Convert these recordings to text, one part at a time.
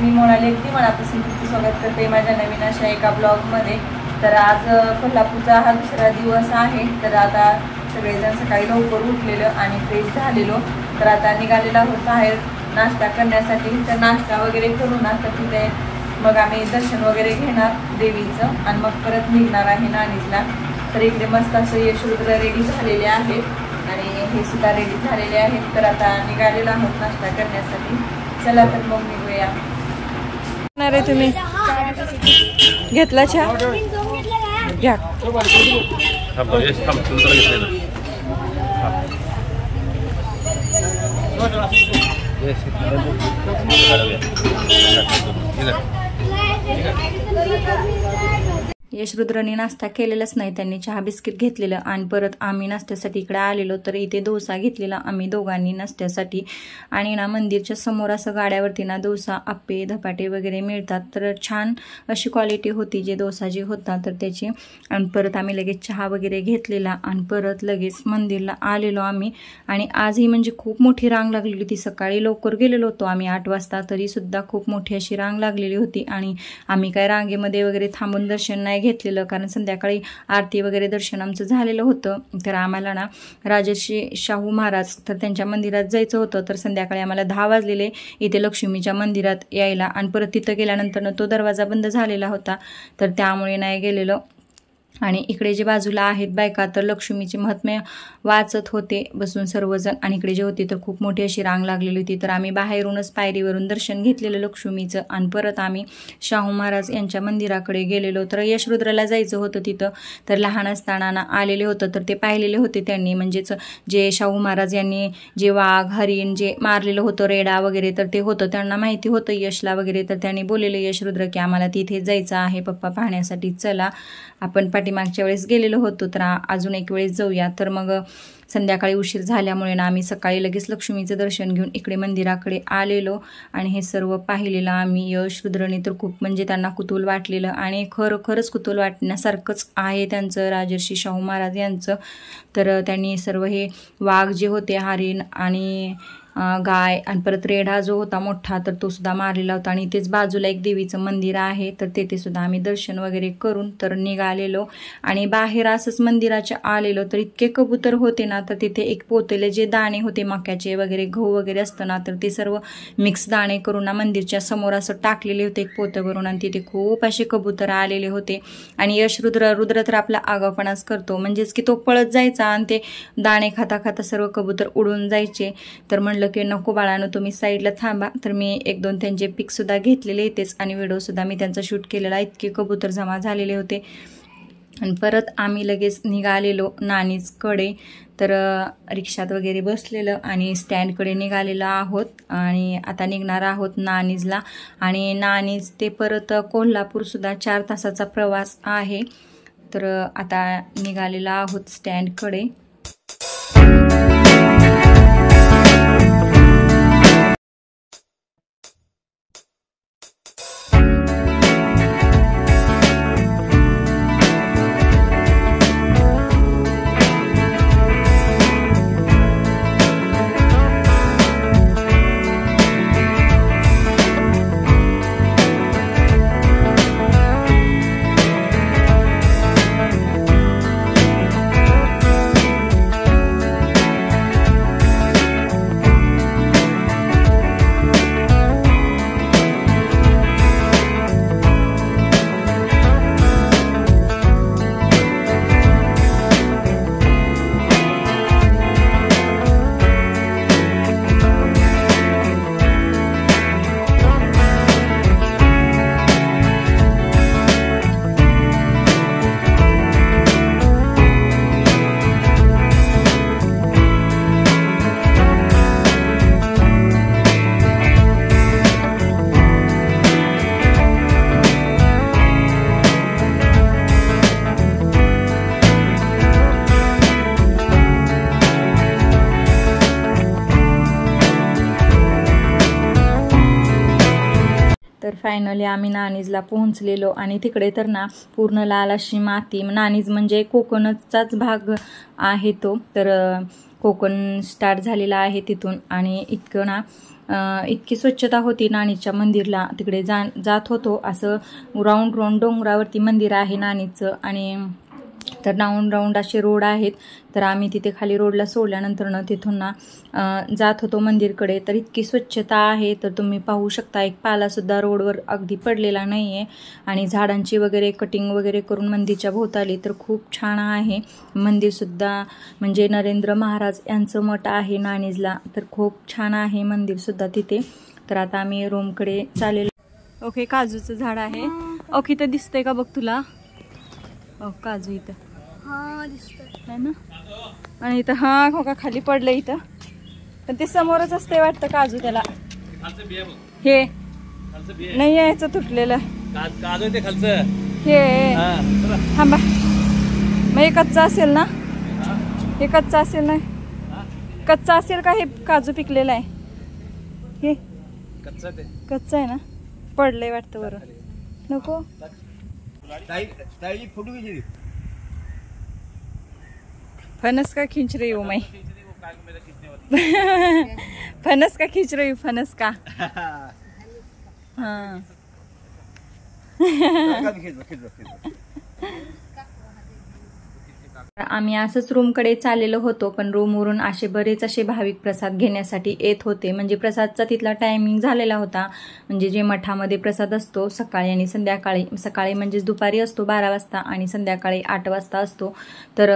मी मोनाली अगदी मनापासून तुमचं स्वागत करते माझ्या नवीन अशा एका ब्लॉगमध्ये। तर आज कोल्हापूरचा हा दुसरा दिवस आहे। तर आता सगळेजण सकाळी लवकर उठलेलो आणि फ्रेश झालेलो। तर आता निघालेला होता आहे नाश्ता करण्यासाठी। तर नाश्ता वगैरे करून आता तिथे मग आम्ही दर्शन वगैरे घेणार देवीचं आणि मग परत निघणार आहे नाणीजला। तर इकडे मस्त असं यशरुद्र रेडी झालेले आहेत आणि हे सुद्धा रेडी झालेले आहेत। तर आता निघालेलो आहोत नाश्ता करण्यासाठी। चला तर मग निघूया। अरे तुम्ही घेतला चहा घ्या। यशरुद्रने नाश्ता केलेलाच नाही, त्यांनी चहा बिस्किट घेतलेलं आणि परत आम्ही नाश्त्यासाठी इकडे आलेलो। तर इथे डोसा घेतलेला आम्ही दोघांनी नाश्त्यासाठी। आणि ना मंदिरच्या समोर असं गाड्यावरती ना डोसा आप्पे धपाटे वगैरे मिळतात। तर छान अशी क्वालिटी होती जे डोसा जे होता तर त्याची। आणि परत आम्ही लगेच चहा वगैरे घेतलेला आणि परत लगेच मंदिरला आलेलो आम्ही। आणि आजही म्हणजे खूप मोठी रांग लागलेली होती। सकाळी लवकर गेलेलो होतो आम्ही 8 वाजता, तरी सुद्धा खूप मोठी अशी रांग लागलेली होती। आणि आम्ही काय रांगेमध्ये वगैरे थांबून दर्शन नाही घेतलेलं, कारण संध्याकाळी आरती वगैरे दर्शन आमचं झालेलं होतं। तर आम्हाला ना राजर्षी शाहू महाराज तर त्यांच्या मंदिरात जायचं होतं। तर संध्याकाळी आम्हाला 10 वाजलेले इथे लक्ष्मीच्या मंदिरात यायला आणि परत तिथं गेल्यानंतर तो दरवाजा बंद झालेला होता, तर त्यामुळे नाही गेलेलो। आणि इकडे जे बाजूला आहेत बायका तर लक्ष्मीचे महात्म्य वाचत होते बसून सर्वजण। आणि इकडे जे होते तर खूप मोठी अशी रांग लागलेली होती। तर आम्ही बाहेरूनच पायरीवरून दर्शन घेतलेलं लक्ष्मीचं आणि परत आम्ही शाहू महाराज यांच्या मंदिराकडे गेलेलो। तर यशरुद्रला जायचं होतं तिथं, तर लहान असताना आलेले होतं तर ते पाहिलेले होते त्यांनी, म्हणजेच जे शाहू महाराज यांनी जे वाघ हरिण जे मारलेलं होतं रेडा वगैरे तर ते होतं, त्यांना माहिती होतं यशला वगैरे। तर त्यांनी बोललेले यशरुद्र की आम्हाला तिथे जायचं आहे पप्पा पाहण्यासाठी, चला आपण पाठीमागच्या वेळेस गेलेलो होतो तर अजून एक वेळेस जाऊया। तर मग संध्याकाळी उशीर झाल्यामुळे ना आम्ही सकाळी लगेच लक्ष्मीचं दर्शन घेऊन इकडे मंदिराकडे आलेलो आणि हे सर्व पाहिलेलं आम्ही। यशरुद्रने तर खूप म्हणजे त्यांना कुतूहल वाटलेलं आणि खरंच कुतूहल वाटण्यासारखंच आहे त्यांचं राजर्षी शाहू महाराज यांचं। तर त्यांनी सर्व हे वाघ जे होते हरिण आणि गाय आणि परत रेढा जो होता मोठा तर तो सुद्धा मारलेला होता। आणि इथेच बाजूला एक देवीचं मंदिर आहे तर तेथे सुद्धा आम्ही दर्शन वगैरे करून तर निघालेलो। आणि बाहेर असंच मंदिराच्या आलेलो तर इतके कबूतर होते ना, तर तिथे एक पोतेले जे दाणे होते मक्याचे वगैरे गहू वगैरे असतं ना, तर ते सर्व मिक्स दाणे करून ना मंदिरच्या समोर असं टाकलेले होते एक पोतं भरून आणि तिथे खूप असे कबूतर आलेले होते। आणि रुद्र तर आपला आगाऊपणाच करतो, म्हणजेच की तो पळत जायचा आणि ते दाणे खाता खाता सर्व कबूतर उडून जायचे। तर म्हणलं की नको बाळानो तुम्ही साईडला थांबा। तर मी 1-2 त्यांचे पिक सुद्धा घेतलेले इथेच आणि व्हिडिओ सुद्धा मी त्यांचा शूट केलेला, इतके कबूतर जमा झालेले होते। आणि परत आम्ही लगेच निघालेलो नाणीजकडे। तर रिक्षात वगैरे बसलेलं आणि स्टँडकडे निघालेलो आहोत आणि आता निघणार आहोत नाणीजला। आणि नाणीज ते परत कोल्हापूर सुद्धा 4 तासाचा प्रवास आहे। तर आता निघालेलो आहोत स्टँडकडे। तर फायनली आम्ही नाणीजला पोहोचलेलो आणि तिकडे तर ना पूर्ण लाल अशी माती, नाणीज म्हणजे कोकणचाच भाग आहे तो, तर कोकण स्टार्ट झालेला आहे तिथून आणि इतकं ना इतकी स्वच्छता होती नाणीच्या मंदिरला. तिकडे जात होतो. असं राऊंड डोंगरावरती मंदिर आहे नाणीचं आणि तर राऊंड असे रोड आहेत. तर आम्ही तिथे खाली रोडला सोडल्यानंतर तिथून जात होतो मंदिरकडे. तर इतकी स्वच्छता आहे. तर तुम्ही पाहू शकता एक पालासुद्धा रोडवर अगदी पडलेला नाही आहे आणि झाडांची वगैरे कटिंग वगैरे करून मंदिरच्या भोवताली तर खूप छान आहे. मंदिरसुद्धा म्हणजे नरेंद्र महाराज यांचं मठ आहे नाणीजला. तर खूप छान आहे मंदिरसुद्धा तिथे. तर आता आम्ही रूमकडे चाललेलो. ओके, काजूचं झाड आहे. ओके, तर दिसतंय का बघ तुला? काजू इथं दिसतंय ना. आणि इथं हो का खाली पडलं इथं. पण ते समोरच असते वाटतं काजू. त्याला हे नाही यायचं तुटलेलं हे. थांबा, मग हे कच्चा असेल ना? हे कच्चा असेल ना? कच्चा असेल का हे काजू पिकलेला आहे? हे कच्चा आहे ना? पडलंय वाटतं बरं. नको फनस का खींच रही हूँ मैं. फनस का खींच रही हूँ, फनस का. हाँ. आम्ही असंच रूमकडे चाललेलो होतो. पण रूमवरून बरेच भाविक प्रसाद घेण्यासाठी येत होते. म्हणजे प्रसादचा तिथला टायमिंग झालेला होता. म्हणजे जे मठामध्ये प्रसाद असतो सकाळी आणि संध्याकाळी. सकाळी म्हणजेच दुपारी असतो 12 वाजता आणि संध्याकाळी 8 वाजता असतो. तर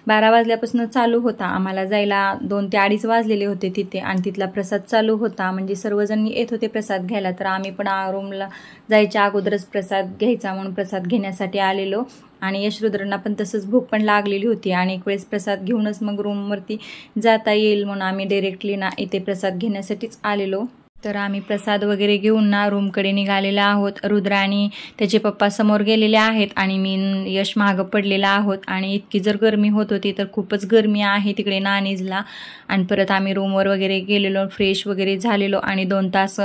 12 वाजल्यापासून चालू होता. आम्हाला जायला 2 ते 2:30 वाजलेले होते तिथे आणि तिथला प्रसाद चालू होता. म्हणजे सर्वजण येत होते प्रसाद घ्यायला. तर आम्ही पण रूमला जायच्या अगोदरच प्रसाद घ्यायचा म्हणून प्रसाद घेण्यासाठी आलेलो. आणि यशरुद्रांना पण तसंच भूक पण लागलेली होती आणि एक वेळेस प्रसाद घेऊनच मग रूमवरती जाता येईल म्हणून आम्ही डायरेक्टली इथे प्रसाद घेण्यासाठीच आलेलो. तर आम्ही प्रसाद वगैरे घेऊन रूमकडे निघालेला आहोत. रुद्र आणि त्याचे पप्पा समोर गेलेले आहेत आणि मी यश मागं पडलेला आहोत. आणि इतकी जर गरमी होत होती तर खूपच गरमी आहे तिकडे नाणीजला. आणि परत आम्ही रूमवर वगैरे गेलेलो, फ्रेश वगैरे झालेलो आणि 2 तास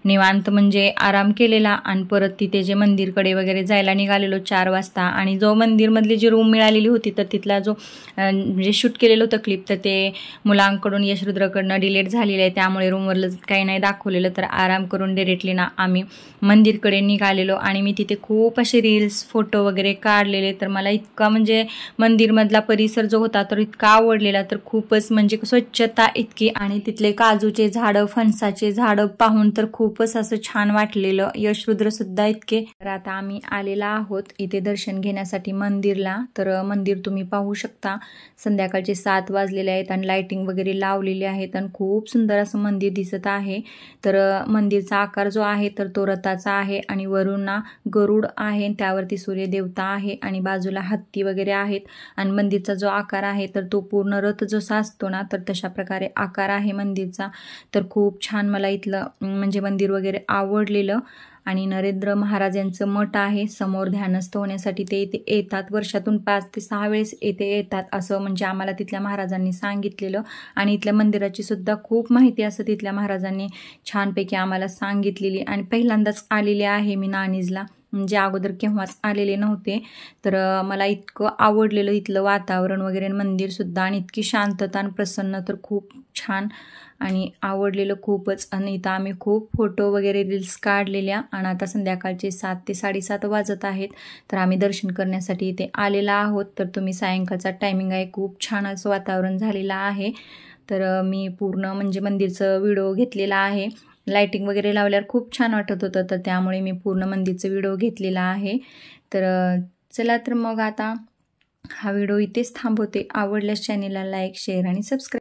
निवांत म्हणजे आराम केलेला. आणि परत तिथे जे मंदिरकडे वगैरे जायला निघालेलो 4 वाजता. आणि जो मंदिरमधली जी रूम मिळालेली होती तर तिथला जो म्हणजे शूट केलेलं होतं क्लिप तर ते मुलांकडून यशरुद्रकडनं डिलीट झालेलं आहे. त्यामुळे रूमवरलं काही नाही दाखवलेलं. तर आराम करून डायरेक्टली आम्ही मंदिरकडे निघालेलो. आणि मी तिथे खूप असे रील्स फोटो वगैरे काढलेले. तर मला इतका म्हणजे मंदिरमधला परिसर जो होता तर इतका आवडलेला. तर खूपच म्हणजे स्वच्छता इतकी आणि तिथले काजूचे झाडं, फणसाचे झाडं पाहून तर खूपच असं छान वाटलेलं. यशरुद्र सुद्धा इतके. तर आता आम्ही आलेला आहोत इथे दर्शन घेण्यासाठी मंदिरला. तर मंदिर तुम्ही पाहू शकता. संध्याकाळचे 7 वाजलेले आहेत आणि लाइटिंग वगैरे लावलेली आहेत आणि खूप सुंदर असं मंदिर दिसत आहे. तर मंदिरचा आकार जो आहे तर तो रथाचा आहे आणि वरून गरुड आहे, त्यावरती सूर्यदेवता आहे आणि बाजूला हत्ती वगैरे आहेत. आणि मंदिरचा जो आकार आहे तर तो पूर्ण रथ जसा असतो ना तर तशा प्रकारे आकार आहे मंदिरचा. तर खूप छान मला इथलं म्हणजे मंदिर वगैरे आवडलेलं. आणि नरेंद्र महाराज यांचं मठ आहे समोर. ध्यानस्थ होण्यासाठी ते इथे येतात. वर्षातून 5 ते 6 वेळेस इथे येतात असं म्हणजे आम्हाला तिथल्या महाराजांनी सांगितलेलं. आणि इथल्या मंदिराची सुद्धा खूप माहिती असं तिथल्या महाराजांनी छानपैकी आम्हाला सांगितलेली. आणि पहिल्यांदाच आलेले आहे मी नाणीजला, म्हणजे अगोदर केव्हाच आलेले नव्हते. तर मला इतकं आवडलेलं इथलं वातावरण वगैरे, मंदिरसुद्धा. आणि इतकी शांतता आणि प्रसन्न तर खूप छान आणि आवडलेलं खूपच. आणि इथं आम्ही खूप फोटो वगैरे रील्स काढलेल्या. आणि आता संध्याकाळचे 7 ते 7:30 वाजत आहेत. तर आम्ही दर्शन करण्यासाठी इथे आलेला आहोत. तर तुम्ही सायंकाळचा टायमिंग आहे. खूप छान असं वातावरण झालेलं आहे. तर मी पूर्ण म्हणजे मंदिरचं व्हिडिओ घेतलेला आहे. लाइटिंग वगैरे लावल्यावर खूप छान वाटत होतं. तर त्यामुळे मी पूर्ण मंदिरचं व्हिडिओ घेतलेला आहे. तर चला तर मग आता हा व्हिडिओ इथेच थांबवते. आवडल्यास चॅनेलला लाईक, शेअर आणि सबस्क्राईब.